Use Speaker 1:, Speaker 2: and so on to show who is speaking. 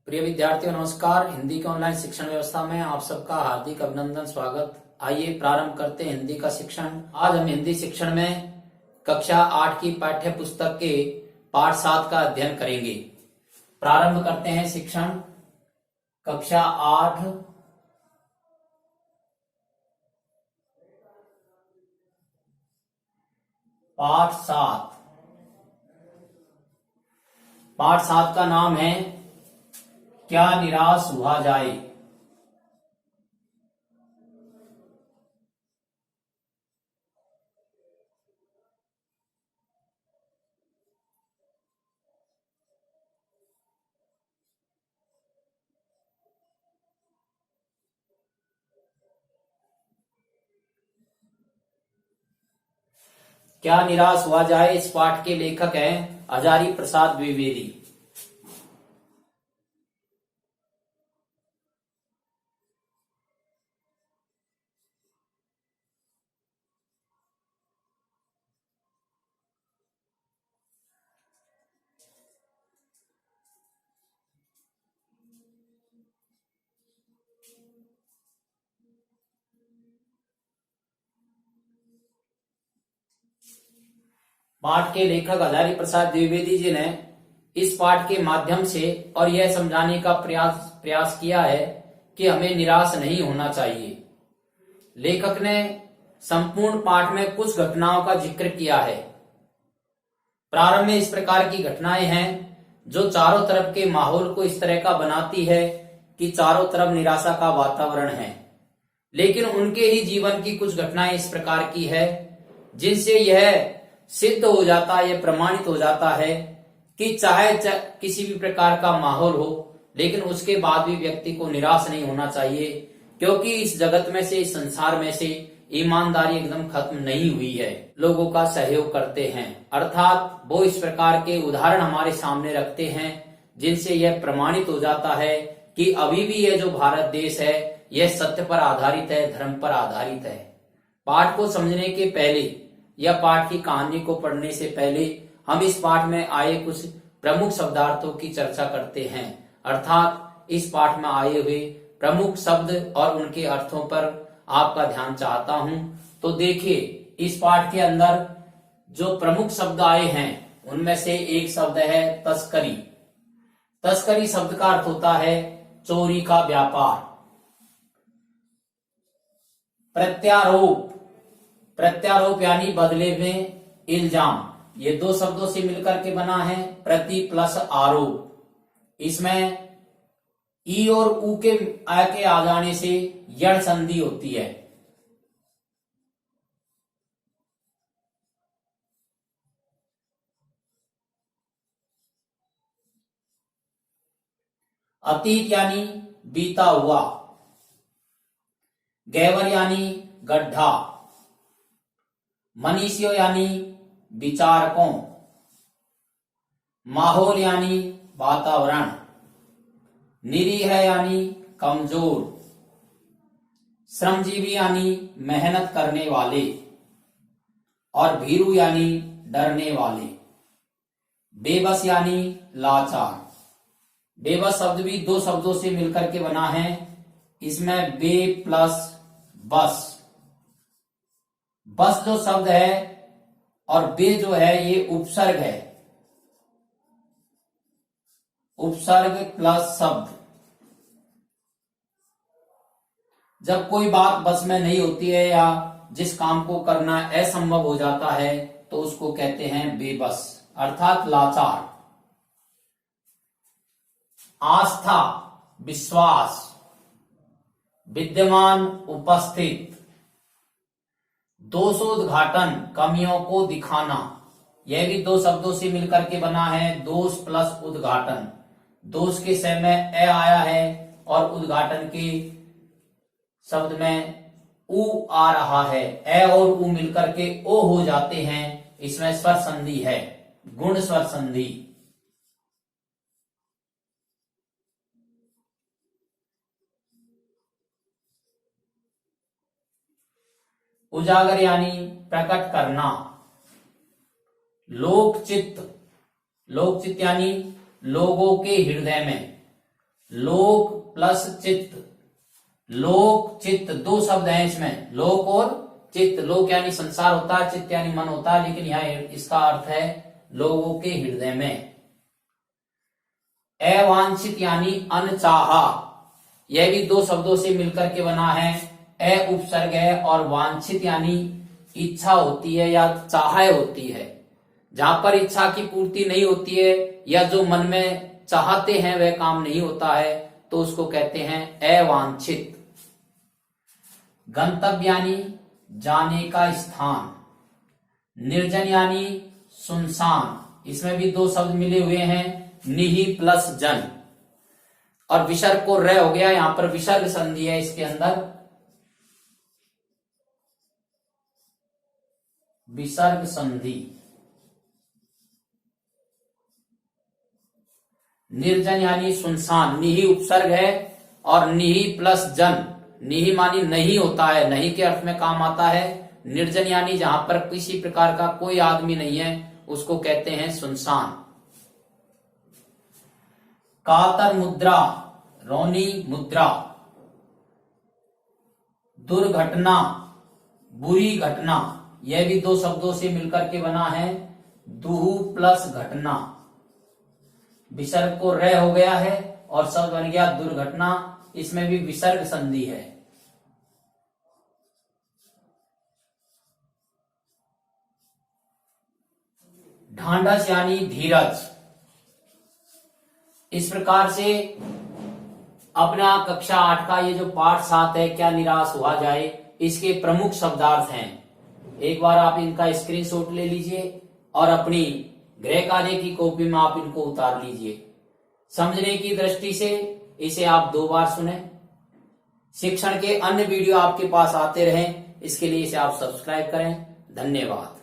Speaker 1: प्रिय विद्यार्थियों नमस्कार। हिंदी के ऑनलाइन शिक्षण व्यवस्था में आप सबका हार्दिक अभिनंदन स्वागत। आइए प्रारंभ करते हैं हिंदी का शिक्षण। आज हम हिंदी शिक्षण में कक्षा 8 की पाठ्य पुस्तक के पाठ 7 का अध्ययन करेंगे। प्रारंभ करते हैं शिक्षण। कक्षा 8 पाठ 7। पाठ 7 का नाम है क्या निराश हुआ जाए। क्या निराश हुआ जाए इस पाठ के लेखक हैं हजारी प्रसाद द्विवेदी। पाठ के लेखक हजारी प्रसाद द्विवेदी जी ने इस पाठ के माध्यम से और यह समझाने का प्रयास किया है कि हमें निराश नहीं होना चाहिए। लेखक ने संपूर्ण पाठ में कुछ घटनाओं का जिक्र किया है। प्रारंभ में इस प्रकार की घटनाएं हैं जो चारों तरफ के माहौल को इस तरह का बनाती है कि चारों तरफ निराशा का वातावरण है। लेकिन उनके ही जीवन की कुछ घटनाएं इस प्रकार की है जिनसे यह सिद्ध हो जाता है, यह प्रमाणित हो जाता है कि चाहे किसी भी प्रकार का माहौल हो लेकिन उसके बाद भी व्यक्ति को निराश नहीं होना चाहिए, क्योंकि इस जगत में से, इस संसार में से ईमानदारी एकदम खत्म नहीं हुई है। लोगों का सहयोग करते हैं, अर्थात वो इस प्रकार के उदाहरण हमारे सामने रखते हैं जिनसे यह प्रमाणित हो जाता है कि अभी भी यह जो भारत देश है यह सत्य पर आधारित है, धर्म पर आधारित है। पाठ को समझने के पहले या पाठ की कहानी को पढ़ने से पहले हम इस पाठ में आए कुछ प्रमुख शब्दार्थों की चर्चा करते हैं, अर्थात इस पाठ में आए हुए प्रमुख शब्द और उनके अर्थों पर आपका ध्यान चाहता हूं। तो देखिए, इस पाठ के अंदर जो प्रमुख शब्द आए हैं उनमें से एक शब्द है तस्करी। तस्करी शब्द का अर्थ होता है चोरी का व्यापार। प्रत्यारोप, प्रत्यारोप यानी बदले में इल्जाम, ये दो शब्दों से मिलकर के बना है प्रति प्लस आरोप। इसमें ई और ऊ के आ जाने से यण संधि होती है। अतीत यानी बीता हुआ। गैवर यानी गड्ढा। मनीषियों यानी विचारकों। माहौल यानी वातावरण। निरीह यानी कमजोर। श्रमजीवी यानी मेहनत करने वाले। और भीरू यानी डरने वाले। बेबस यानी लाचार। बेबस शब्द भी दो शब्दों से मिलकर के बना है। इसमें बे प्लस बस। बस जो शब्द है और बे जो है ये उपसर्ग है। उपसर्ग प्लस शब्द। जब कोई बात बस में नहीं होती है या जिस काम को करना असंभव हो जाता है तो उसको कहते हैं बेबस, अर्थात लाचार। आस्था, विश्वास। विद्यमान, उपस्थित। दोषोद्घाटन, कमियों को दिखाना। यह भी दो शब्दों से मिलकर के बना है दोष प्लस उद्घाटन। दोष के समय में ए आया है और उद्घाटन के शब्द में उ आ रहा है। ए और उ मिलकर के ओ हो जाते हैं। इसमें स्वर संधि है, गुण स्वर संधि। उजागर यानी प्रकट करना। लोकचित्त, लोकचित्त यानी लोगों के हृदय में। लोक प्लस चित्त, लोक चित्त दो शब्द हैं इसमें, लोक और चित्त। लोक यानी संसार होता है, चित्त यानी मन होता है, लेकिन यहाँ इसका अर्थ है लोगों के हृदय में। अवांछित यानी अनचाहा, यह भी दो शब्दों से मिलकर के बना है। अ उपसर्ग है और वांछित यानी इच्छा होती है या चाह होती है। जहां पर इच्छा की पूर्ति नहीं होती है या जो मन में चाहते हैं वह काम नहीं होता है तो उसको कहते हैं अवांछित। गंतव्य यानी जाने का स्थान, निर्जन यानी सुनसान, इसमें भी दो शब्द मिले हुए हैं, निहि प्लस जन, और विसर्ग को र हो गया, यहां पर विसर्ग संधि है इसके अंदर, विसर्ग संधि। निर्जन यानी सुनसान, निहि उपसर्ग है और निहि प्लस जन, निहि मानी नहीं होता है, नहीं के अर्थ में काम आता है। निर्जन यानी जहां पर किसी प्रकार का कोई आदमी नहीं है उसको कहते हैं सुनसान। कातर मुद्रा, रोनी मुद्रा। दुर्घटना, बुरी घटना, यह भी दो शब्दों से मिलकर के बना है, दुहु प्लस घटना, विसर्ग को र हो गया है और शब्द बन गया दुर्घटना, इसमें भी विसर्ग संधि है। ढांढस यानी धीरज। इस प्रकार से अपना कक्षा 8 का ये जो पाठ 7 है, क्या निराश हुआ जाए, इसके प्रमुख शब्दार्थ हैं। एक बार आप इनका स्क्रीनशॉट ले लीजिए और अपनी गृह कार्य की कॉपी में आप इनको उतार लीजिए। समझने की दृष्टि से इसे आप 2 बार सुने। शिक्षण के अन्य वीडियो आपके पास आते रहें, इसके लिए इसे आप सब्सक्राइब करें। धन्यवाद।